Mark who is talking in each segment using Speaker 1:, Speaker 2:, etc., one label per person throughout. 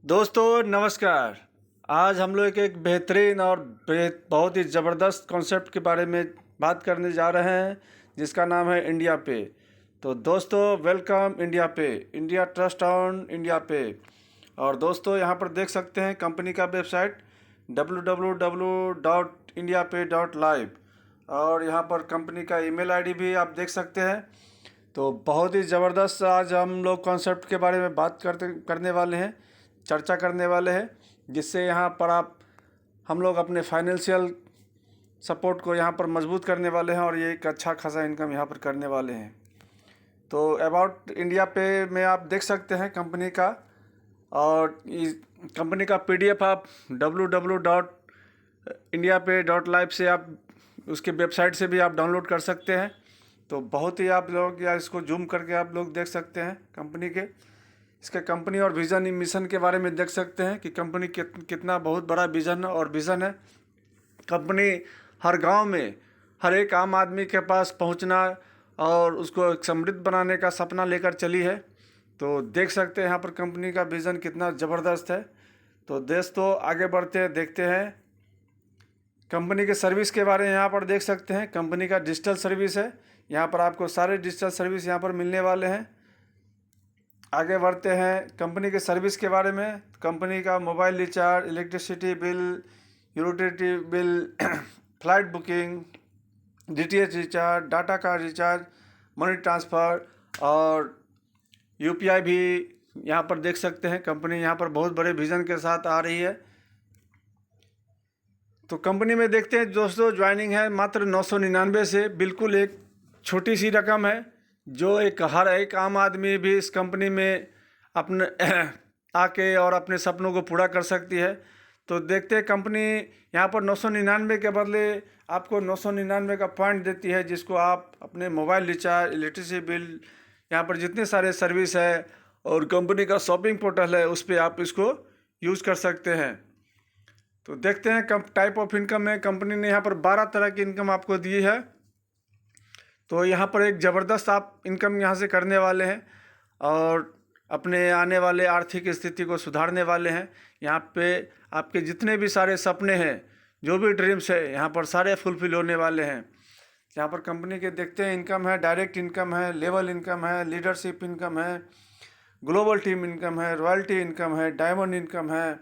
Speaker 1: दोस्तों नमस्कार। आज हम लोग एक बेहतरीन और बहुत ही ज़बरदस्त कॉन्सेप्ट के बारे में बात करने जा रहे हैं, जिसका नाम है इंडिया पे। तो दोस्तों वेलकम इंडिया पे, इंडिया ट्रस्ट ऑन इंडिया पे। और दोस्तों यहाँ पर देख सकते हैं कंपनी का वेबसाइट www.indiapay.live और यहाँ पर कंपनी का ईमेल आईडी भी आप देख सकते हैं। तो बहुत ही ज़बरदस्त आज हम लोग कॉन्सेप्ट के बारे में बात करने वाले हैं, चर्चा करने वाले हैं, जिससे यहाँ पर हम लोग अपने फाइनेंशियल सपोर्ट को यहाँ पर मजबूत करने वाले हैं और ये एक अच्छा खासा इनकम यहाँ पर करने वाले हैं। तो अबाउट इंडिया पे में आप देख सकते हैं कंपनी का, और इस कंपनी का पीडीएफ आप www.indiapay.live से आप उसके वेबसाइट से भी आप डाउनलोड कर सकते हैं। तो बहुत ही आप लोग या इसको जूम करके आप लोग देख सकते हैं कंपनी के, इसके कंपनी और विज़न मिशन के बारे में देख सकते हैं कि कंपनी कितना बहुत बड़ा विज़न और विज़न है। कंपनी हर गांव में हर एक आम आदमी के पास पहुंचना और उसको एक समृद्ध बनाने का सपना लेकर चली है। तो देख सकते हैं यहाँ पर कंपनी का विज़न कितना ज़बरदस्त है। तो दोस्तों आगे बढ़ते हैं, देखते हैं कंपनी के सर्विस के बारे में। यहाँ पर देख सकते हैं कंपनी का डिजिटल सर्विस है, यहाँ पर आपको सारे डिजिटल सर्विस यहाँ पर मिलने वाले हैं। आगे बढ़ते हैं कंपनी के सर्विस के बारे में। कंपनी का mobile recharge, electricity bill, utility bill, flight booking, DTH recharge, data का रिचार्ज, मनी ट्रांसफ़र और यूपीआई भी यहाँ पर देख सकते हैं। कंपनी यहाँ पर बहुत बड़े विज़न के साथ आ रही है। तो कंपनी में देखते हैं दोस्तों, ज्वाइनिंग है मात्र 999 से, बिल्कुल एक छोटी सी रकम है जो हर एक आम आदमी भी इस कंपनी में अपने आके और अपने सपनों को पूरा कर सकती है। तो देखते हैं कंपनी यहाँ पर 999 के बदले आपको 999 का पॉइंट देती है, जिसको आप अपने मोबाइल रिचार्ज, इलेक्ट्रिसिटी बिल, यहाँ पर जितने सारे सर्विस है और कंपनी का शॉपिंग पोर्टल है उस पर आप इसको यूज़ कर सकते हैं। तो देखते हैं टाइप ऑफ इनकम में कंपनी ने यहाँ पर 12 तरह की इनकम आपको दी है। तो यहाँ पर एक ज़बरदस्त आप इनकम यहाँ से करने वाले हैं और अपने आने वाले आर्थिक स्थिति को सुधारने वाले हैं। यहाँ पे आपके जितने भी सारे सपने हैं, जो भी ड्रीम्स है, यहाँ पर सारे फुलफिल होने वाले हैं। यहाँ पर कंपनी के देखते हैं इनकम है, डायरेक्ट इनकम है, लेवल इनकम है, लीडरशिप इनकम है, ग्लोबल टीम इनकम है, रॉयल्टी इनकम है, डायमंड इनकम है,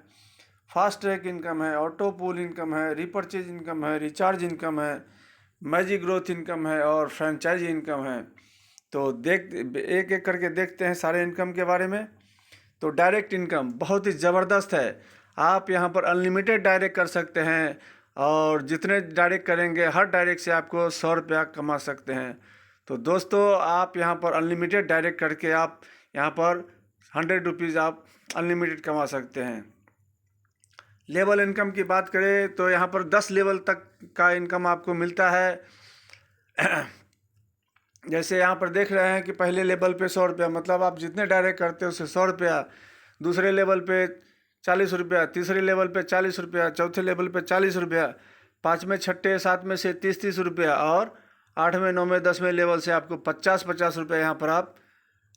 Speaker 1: फास्ट ट्रैक इनकम है, ऑटो पूल इनकम है, रीपर्चेज इनकम है, रिचार्ज इनकम है, मैजिक ग्रोथ इनकम है और फ्रेंचाइजी इनकम है। तो एक एक करके देखते हैं सारे इनकम के बारे में। तो डायरेक्ट इनकम बहुत ही ज़बरदस्त है। आप यहाँ पर अनलिमिटेड डायरेक्ट कर सकते हैं और जितने डायरेक्ट करेंगे हर डायरेक्ट से आपको 100 रुपया कमा सकते हैं। तो दोस्तों आप यहाँ पर अनलिमिटेड डायरेक्ट करके आप यहाँ पर 100 रुपीज़ आप अनलिमिटेड कमा सकते हैं। लेवल इनकम की बात करें तो यहाँ पर 10 लेवल तक का इनकम आपको मिलता है। जैसे यहाँ पर देख रहे हैं कि पहले लेवल पे 100 रुपया, मतलब आप जितने डायरेक्ट करते हो उससे 100 रुपया, दूसरे लेवल पे 40 रुपया, तीसरे लेवल पे 40 रुपया, चौथे लेवल पे 40 रुपया, पाँचवें, छठे, सातवें से 30 रुपया और 8वें, 9वें, 10वें लेवल से आपको 50 रुपया यहाँ पर आप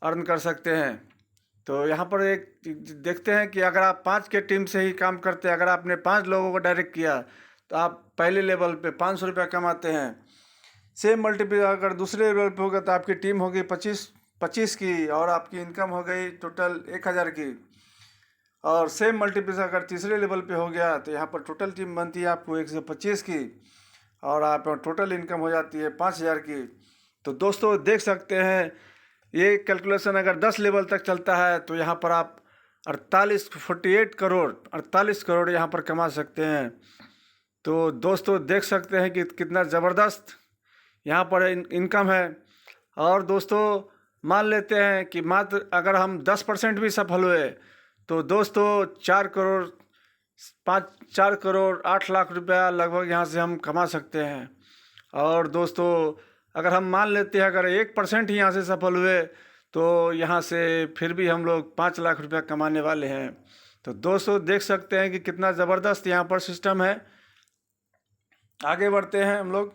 Speaker 1: अर्न कर सकते हैं। तो यहाँ पर एक देखते हैं कि अगर आप 5 के टीम से ही काम करते हैं, अगर आपने 5 लोगों को डायरेक्ट किया तो आप पहले लेवल पे 500 रुपया कमाते हैं। सेम मल्टीपल अगर दूसरे लेवल पे होगा तो आपकी टीम होगी 25 की और आपकी इनकम हो गई टोटल 1000 की। और सेम मल्टीपल अगर तीसरे लेवल पे हो गया तो यहाँ पर टोटल टीम बनती है आपको 125 की और आप टोटल इनकम हो जाती है 5000 की। तो दोस्तों देख सकते हैं ये कैलकुलेशन अगर 10 लेवल तक चलता है तो यहाँ पर आप 48 करोड़ यहाँ पर कमा सकते हैं। तो दोस्तों देख सकते हैं कि कितना ज़बरदस्त यहाँ पर इनकम है। और दोस्तों मान लेते हैं कि मात्र अगर हम 10% भी सफल हुए तो दोस्तों 4 करोड़ 8 लाख रुपया लगभग यहाँ से हम कमा सकते हैं। और दोस्तों अगर हम मान लेते हैं अगर 1% ही यहाँ से सफल हुए तो यहाँ से फिर भी हम लोग 5 लाख रुपया कमाने वाले हैं। तो दोस्तों देख सकते हैं कि कितना ज़बरदस्त यहाँ पर सिस्टम है। आगे बढ़ते हैं हम लोग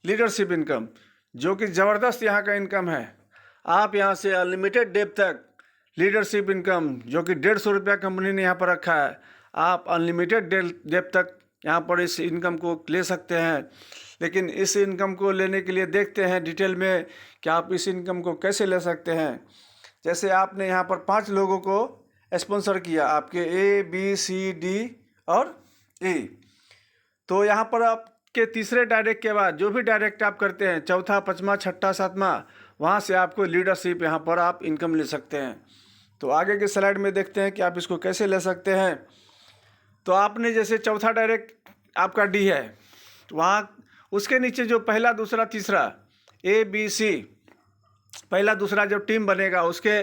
Speaker 1: लीडरशिप इनकम, जो कि ज़बरदस्त यहाँ का इनकम है। आप यहाँ से अनलिमिटेड डेप तक लीडरशिप इनकम जो कि 150 रुपया कंपनी ने यहाँ पर रखा है। आप अनलिमिटेड डेप तक यहाँ पर इस इनकम को ले सकते हैं। लेकिन इस इनकम को लेने के लिए देखते हैं डिटेल में कि आप इस इनकम को कैसे ले सकते हैं। जैसे आपने यहाँ पर 5 लोगों को स्पॉन्सर किया, आपके A B C D और E, तो यहाँ पर आपके तीसरे डायरेक्ट के बाद जो भी डायरेक्ट आप करते हैं, चौथा, पाँचवा, छठा, सातवां, वहाँ से आपको लीडरशिप यहाँ पर आप इनकम ले सकते हैं। तो आगे के स्लाइड में देखते हैं कि आप इसको कैसे ले सकते हैं। तो आपने जैसे चौथा डायरेक्ट आपका D है, तो वहाँ उसके नीचे जो पहला, दूसरा, तीसरा A B C, पहला दूसरा जो टीम बनेगा उसके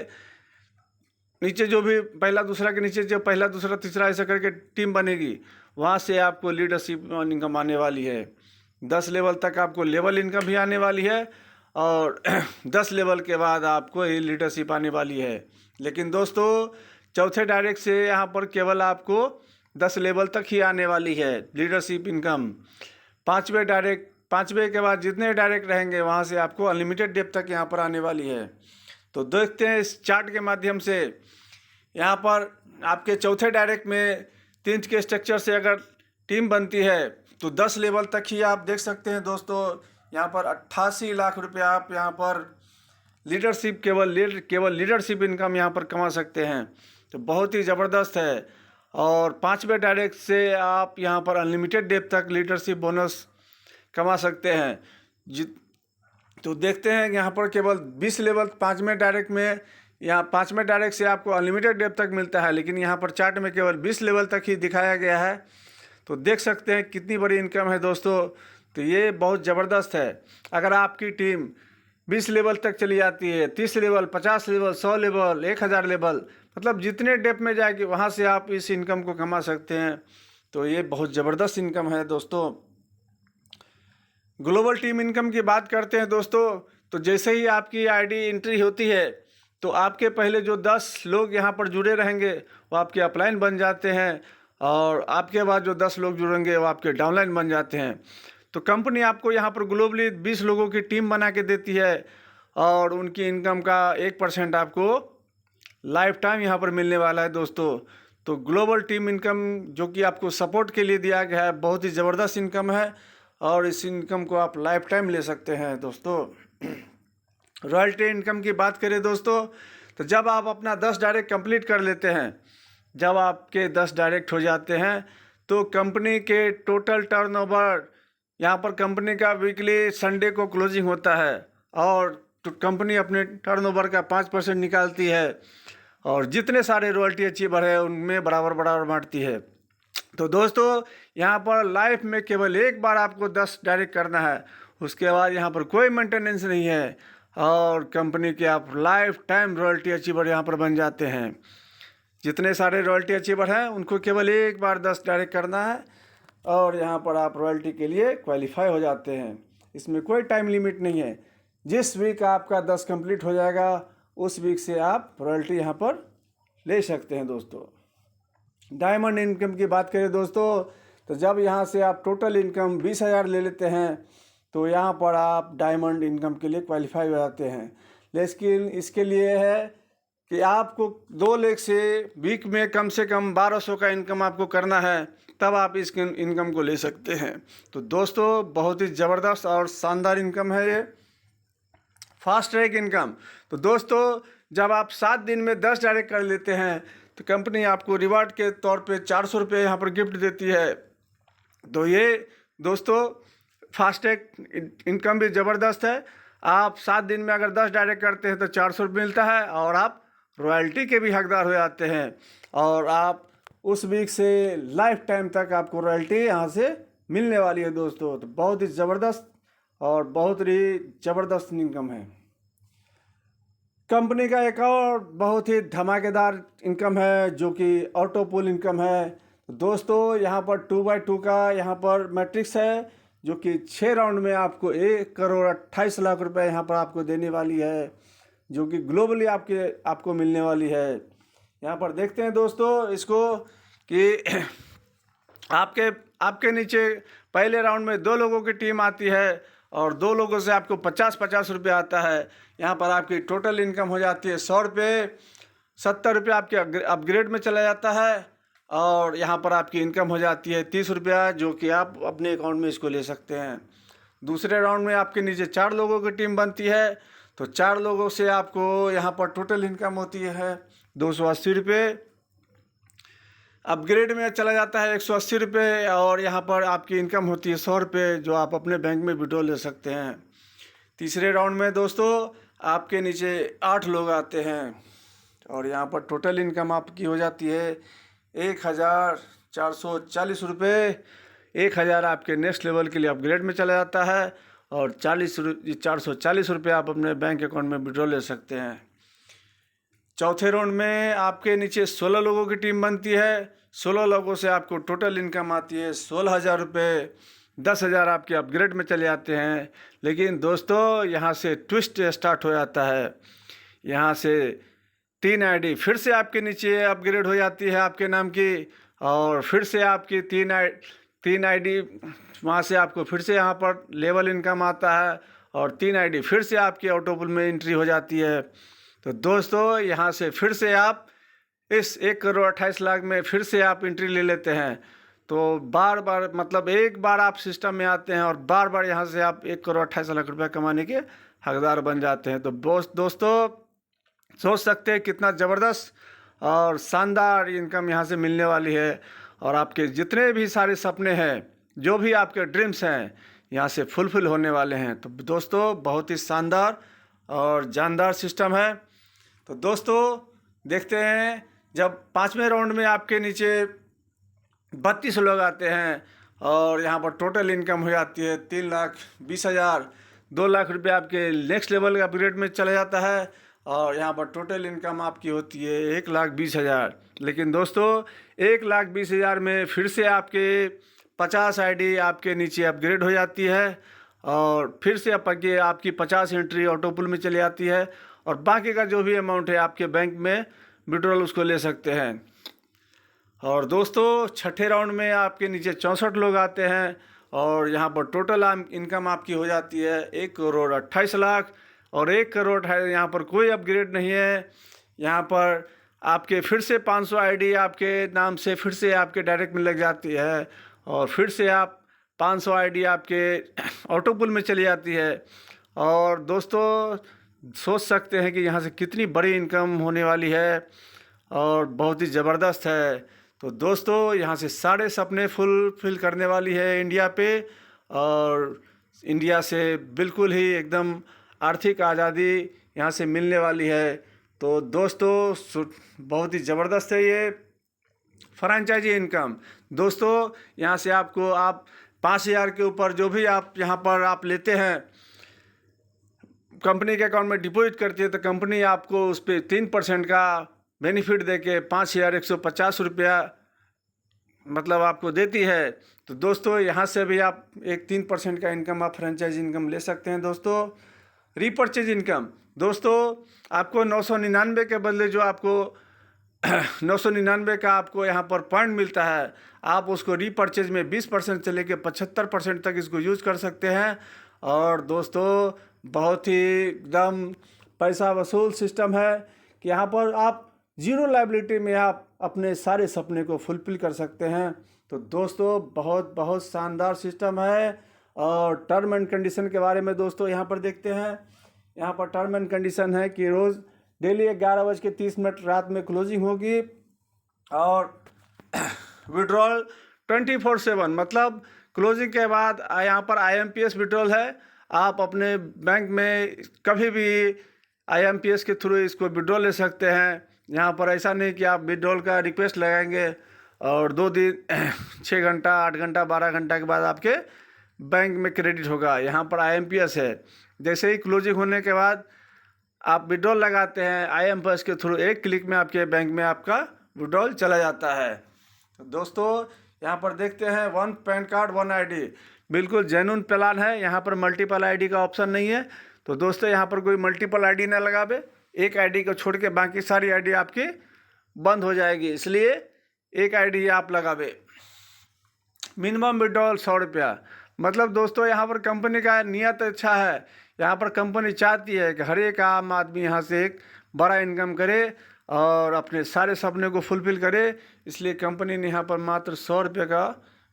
Speaker 1: नीचे जो भी पहला दूसरा के नीचे जो पहला दूसरा तीसरा ऐसा करके टीम बनेगी, वहाँ से आपको लीडरशिप इनकम आने वाली है। 10 लेवल तक आपको लेवल इनकम भी आने वाली है और 10 लेवल के बाद आपको ये लीडरशिप आने वाली है। लेकिन दोस्तों चौथे डायरेक्ट से यहाँ पर केवल आपको 10 लेवल तक ही आने वाली है लीडरशिप इनकम। पाँचवें के बाद जितने डायरेक्ट रहेंगे वहाँ से आपको अनलिमिटेड डेप तक यहाँ पर आने वाली है। तो देखते हैं इस चार्ट के माध्यम से, यहाँ पर आपके चौथे डायरेक्ट में 3 के स्ट्रक्चर से अगर टीम बनती है तो 10 लेवल तक ही आप देख सकते हैं दोस्तों। यहाँ पर 88 लाख रुपया आप यहाँ पर लीडरशिप केवल लीडरशिप इनकम यहाँ पर कमा सकते हैं। तो बहुत ही ज़बरदस्त है। और 5वें डायरेक्ट से आप यहाँ पर अनलिमिटेड डेप तक लीडरशिप बोनस कमा सकते हैं। तो देखते हैं यहाँ पर केवल 20 लेवल 5वें डायरेक्ट में, यहाँ 5वें डायरेक्ट से आपको अनलिमिटेड डेप तक मिलता है, लेकिन यहाँ पर चार्ट में केवल 20 लेवल तक ही दिखाया गया है। तो देख सकते हैं कितनी बड़ी इनकम है दोस्तों। तो ये बहुत ज़बरदस्त है। अगर आपकी टीम 20 लेवल तक चली जाती है, 30 लेवल, 50 लेवल, 100 लेवल, 1000 लेवल, मतलब जितने डेप में जाएगी वहाँ से आप इस इनकम को कमा सकते हैं। तो ये बहुत ज़बरदस्त इनकम है दोस्तों। ग्लोबल टीम इनकम की बात करते हैं दोस्तों, तो जैसे ही आपकी आईडी एंट्री होती है तो आपके पहले जो 10 लोग यहाँ पर जुड़े रहेंगे वो आपके अपलाइन बन जाते हैं, और आपके बाद जो 10 लोग जुड़ेंगे वो आपके डाउनलाइन बन जाते हैं। तो कंपनी आपको यहाँ पर ग्लोबली 20 लोगों की टीम बना के देती है और उनकी इनकम का 1% आपको लाइफ टाइम यहाँ पर मिलने वाला है दोस्तों। तो ग्लोबल टीम इनकम जो कि आपको सपोर्ट के लिए दिया गया है, बहुत ही ज़बरदस्त इनकम है और इस इनकम को आप लाइफ टाइम ले सकते हैं दोस्तों। रॉयल्टी इनकम की बात करें दोस्तों, तो जब आप अपना 10 डायरेक्ट कंप्लीट कर लेते हैं, जब आपके 10 डायरेक्ट हो जाते हैं तो कंपनी के टोटल टर्नओवर, यहाँ पर कंपनी का वीकली संडे को क्लोजिंग होता है और तो कंपनी अपने टर्नओवर का 5% निकालती है और जितने सारे रॉयल्टी अचीवर है उनमें बराबर बांटती है। तो दोस्तों यहाँ पर लाइफ में केवल एक बार आपको 10 डायरेक्ट करना है, उसके बाद यहाँ पर कोई मेंटेनेंस नहीं है और कंपनी के आप लाइफ टाइम रॉयल्टी अचीवर यहाँ पर बन जाते हैं। जितने सारे रॉयल्टी अचीवर हैं उनको केवल एक बार 10 डायरेक्ट करना है और यहाँ पर आप रॉयल्टी के लिए क्वालिफाई हो जाते हैं। इसमें कोई टाइम लिमिट नहीं है। जिस वीक आपका 10 कंप्लीट हो जाएगा उस वीक से आप रॉयल्टी यहाँ पर ले सकते हैं दोस्तों। डायमंड इनकम की बात करें दोस्तों, तो जब यहाँ से आप टोटल इनकम 20,000 ले लेते हैं तो यहाँ पर आप डायमंड इनकम के लिए क्वालिफाई हो जाते हैं। लेकिन इसके लिए है कि आपको 2 लाख से वीक में कम से कम 1200 का इनकम आपको करना है, तब आप इस इनकम को ले सकते हैं। तो दोस्तों बहुत ही ज़बरदस्त और शानदार इनकम है ये फास्ट ट्रैक इनकम। तो दोस्तों जब आप 7 दिन में 10 डायरेक्ट कर लेते हैं तो कंपनी आपको रिवार्ड के तौर पे 400 रुपये यहाँ पर गिफ्ट देती है। तो ये दोस्तों फास्ट ट्रैक इनकम भी ज़बरदस्त है। आप 7 दिन में अगर 10 डायरेक्ट करते हैं तो 400 रुपये मिलता है और आप रॉयल्टी के भी हकदार हो जाते हैं और आप उस वीक से लाइफ टाइम तक आपको रॉयल्टी यहाँ से मिलने वाली है दोस्तों। तो बहुत ही ज़बरदस्त और बहुत ही ज़बरदस्त इनकम है। कंपनी का एक और बहुत ही धमाकेदार इनकम है जो कि ऑटो पुल इनकम है। तो दोस्तों यहाँ पर 2x2 का यहाँ पर मैट्रिक्स है जो कि 6 राउंड में आपको 1,28,00,000 रुपये यहाँ पर आपको देने वाली है, जो कि ग्लोबली आपको मिलने वाली है। यहाँ पर देखते हैं दोस्तों इसको कि आपके नीचे पहले राउंड में 2 लोगों की टीम आती है और 2 लोगों से आपको 50-50 रुपये आता है। यहाँ पर आपकी टोटल इनकम हो जाती है 100 रुपये। ₹70 आपके अपग्रेड में चला जाता है और यहाँ पर आपकी इनकम हो जाती है ₹30, जो कि आप अपने अकाउंट में इसको ले सकते हैं। दूसरे राउंड में आपके नीचे 4 लोगों की टीम बनती है, तो 4 लोगों से आपको यहाँ पर टोटल इनकम होती है ₹280। अपग्रेड में चला जाता है ₹180 और यहाँ पर आपकी इनकम होती है ₹100, जो आप अपने बैंक में विड्रॉ ले सकते हैं। तीसरे राउंड में दोस्तों आपके नीचे 8 लोग आते हैं और यहाँ पर टोटल इनकम आपकी हो जाती है ₹1440। 1000 आपके नेक्स्ट लेवल के लिए अपग्रेड में चला जाता है और ₹440 आप अपने बैंक अकाउंट में विड्रॉ ले सकते हैं। चौथे राउंड में आपके नीचे 16 लोगों की टीम बनती है। 16 लोगों से आपको टोटल इनकम आती है ₹16,000। 10,000 आपके अपग्रेड में चले जाते हैं। लेकिन दोस्तों यहाँ से ट्विस्ट स्टार्ट हो जाता है। यहाँ से 3 आईडी फिर से आपके नीचे अपग्रेड हो जाती है आपके नाम की, और फिर से आपकी 3 आईडी वहाँ से आपको फिर से यहाँ पर लेवल इनकम आता है और 3 आईडी फिर से आपकी ऑटोपुल में एंट्री हो जाती है। तो दोस्तों यहाँ से फिर से आप इस 1,28,00,000 में फिर से आप एंट्री ले लेते हैं। तो बार बार मतलब एक बार आप सिस्टम में आते हैं और बार बार यहाँ से आप 1,28,00,000 कमाने के हकदार बन जाते हैं। तो दोस्तों सोच सकते हैं कितना ज़बरदस्त और शानदार इनकम यहाँ से मिलने वाली है, और आपके जितने भी सारे सपने हैं, जो भी आपके ड्रीम्स हैं, यहाँ से फुलफिल होने वाले हैं। तो दोस्तों बहुत ही शानदार और जानदार सिस्टम है। तो दोस्तों देखते हैं जब 5वें राउंड में आपके नीचे 32 लोग आते हैं और यहाँ पर टोटल इनकम हो जाती है ₹3,20,000। ₹2,00,000 आपके नेक्स्ट लेवल का अपग्रेड में चला जाता है और यहाँ पर टोटल इनकम आपकी होती है ₹1,20,000। लेकिन दोस्तों 1,20,000 में फिर से आपके 50 आईडी आपके नीचे अपग्रेड हो जाती है और फिर से आपकी 50 एंट्री ऑटोपुल में चली जाती है और बाकी का जो भी अमाउंट है आपके बैंक में विड्रॉल उसको ले सकते हैं। और दोस्तों छठे राउंड में आपके नीचे 64 लोग आते हैं और यहाँ पर टोटल इनकम आपकी हो जाती है 1,28,00,000 और 1 करोड़ है। यहाँ पर कोई अपग्रेड नहीं है। यहाँ पर आपके फिर से 500 आईडी आपके नाम से फिर से आपके डायरेक्ट में लग जाती है और फिर से आप 500 आईडी आपके ऑटोपुल में चली जाती है। और दोस्तों सोच सकते हैं कि यहाँ से कितनी बड़ी इनकम होने वाली है और बहुत ही ज़बरदस्त है। तो दोस्तों यहाँ से सारे सपने फुलफिल करने वाली है इंडिया पे, और इंडिया से बिल्कुल ही एकदम आर्थिक आज़ादी यहाँ से मिलने वाली है। तो दोस्तों बहुत ही ज़बरदस्त है ये फ्रेंचाइजी इनकम। दोस्तों यहाँ से आप 5,000 के ऊपर जो भी आप यहाँ पर आप लेते हैं, कंपनी के अकाउंट में डिपॉजिट करती है, तो कंपनी आपको उस पर 3% का बेनिफिट दे के ₹5,150 मतलब आपको देती है। तो दोस्तों यहाँ से भी आप एक 3% का इनकम आप फ्रेंचाइज इनकम ले सकते हैं। दोस्तों रीपर्चेज इनकम, दोस्तों आपको 999 के बदले जो आपको 999 का आपको यहाँ पर पॉइंट मिलता है, आप उसको रीपर्चेज में 20% से लेकर 75% तक इसको यूज़ कर सकते हैं। और दोस्तों बहुत ही एकदम पैसा वसूल सिस्टम है कि यहाँ पर आप जीरो लायबिलिटी में आप अपने सारे सपने को फुलफिल कर सकते हैं। तो दोस्तों बहुत बहुत शानदार सिस्टम है। और टर्म एंड कंडीशन के बारे में दोस्तों यहाँ पर देखते हैं। यहाँ पर टर्म एंड कंडीशन है कि रोज़ डेली 11:30 रात में क्लोजिंग होगी और विड्रॉल 24/7, मतलब क्लोजिंग के बाद यहाँ पर IMPS विड्रॉल है। आप अपने बैंक में कभी भी IMPS के थ्रू इसको विड्रॉल ले सकते हैं। यहाँ पर ऐसा नहीं कि आप विड्रॉल का रिक्वेस्ट लगाएंगे और 2 दिन 6 घंटा 8 घंटा 12 घंटा के बाद आपके बैंक में क्रेडिट होगा। यहाँ पर IMPS है। जैसे ही क्लोजिंग होने के बाद आप विड्रॉल लगाते हैं, IMPS के थ्रू एक क्लिक में आपके बैंक में आपका विड्रॉल चला जाता है। तो दोस्तों यहाँ पर देखते हैं 1 पैन कार्ड 1 ID, बिल्कुल जेन्युइन प्लान है। यहाँ पर मल्टीपल ID का ऑप्शन नहीं है। तो दोस्तों यहाँ पर कोई मल्टीपल ID ना लगावे, एक ID को छोड़ के बाकी सारी ID आपकी बंद हो जाएगी, इसलिए एक ID आप लगावे। मिनिमम विड्रॉल ₹100, मतलब दोस्तों यहाँ पर कंपनी का नियत अच्छा है। यहाँ पर कंपनी चाहती है कि हर एक आम आदमी यहाँ से एक बड़ा इनकम करे और अपने सारे सपने को फुलफिल करे। इसलिए कंपनी ने यहाँ पर मात्र 100 रुपये का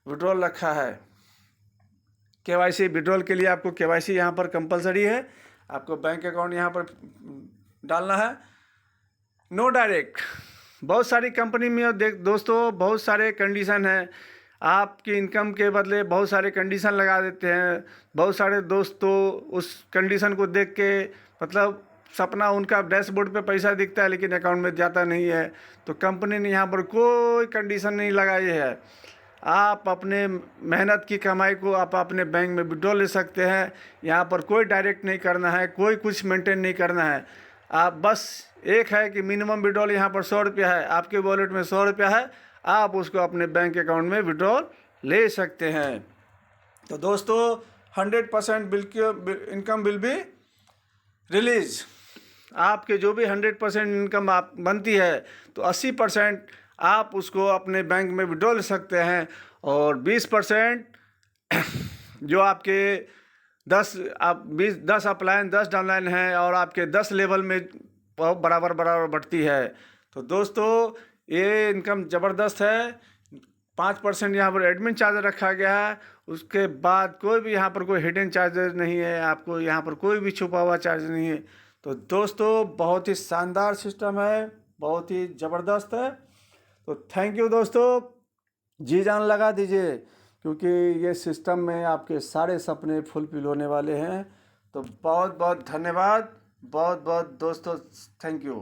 Speaker 1: विड्रॉल रखा है। KYC विड्रॉल के लिए आपको KYC यहाँ पर कंपलसरी है। आपको बैंक अकाउंट यहाँ पर डालना है। नो डायरेक्ट, बहुत सारी कंपनी में दोस्तों बहुत सारे कंडीशन हैं। आपकी इनकम के बदले बहुत सारे कंडीशन लगा देते हैं। बहुत सारे दोस्तों उस कंडीशन को देख के मतलब सपना उनका डैशबोर्ड पे पैसा दिखता है लेकिन अकाउंट में जाता नहीं है। तो कंपनी ने यहाँ पर कोई कंडीशन नहीं लगाई है। आप अपने मेहनत की कमाई को आप अपने बैंक में विड्रॉ ले सकते हैं। यहाँ पर कोई डायरेक्ट नहीं करना है, कोई कुछ मेंटेन नहीं करना है। आप बस एक है कि मिनिमम विड्रॉल यहाँ पर 100 रुपया है, आपके वॉलेट में 100 रुपया है, आप उसको अपने बैंक अकाउंट में विड्रॉल ले सकते हैं। तो दोस्तों 100% इनकम विल बी रिलीज। आपके जो भी 100% इनकम आप बनती है तो 80% आप उसको अपने बैंक में विड्रॉ ले सकते हैं। और 20% जो आपके 10 अपलाइन 10 डाउनलाइन हैं और आपके 10 लेवल में बराबर बढ़ती है। तो दोस्तों ये इनकम ज़बरदस्त है। 5% यहाँ पर एडमिन चार्ज रखा गया है। उसके बाद कोई भी यहाँ पर कोई हिडन चार्जेस नहीं है, आपको यहाँ पर कोई भी छुपा हुआ चार्ज नहीं है। तो दोस्तों बहुत ही शानदार सिस्टम है, बहुत ही ज़बरदस्त है। तो थैंक यू दोस्तों, जी जान लगा दीजिए क्योंकि ये सिस्टम में आपके सारे सपने फुलफिल होने वाले हैं। तो बहुत बहुत धन्यवाद, बहुत बहुत दोस्तों, थैंक यू।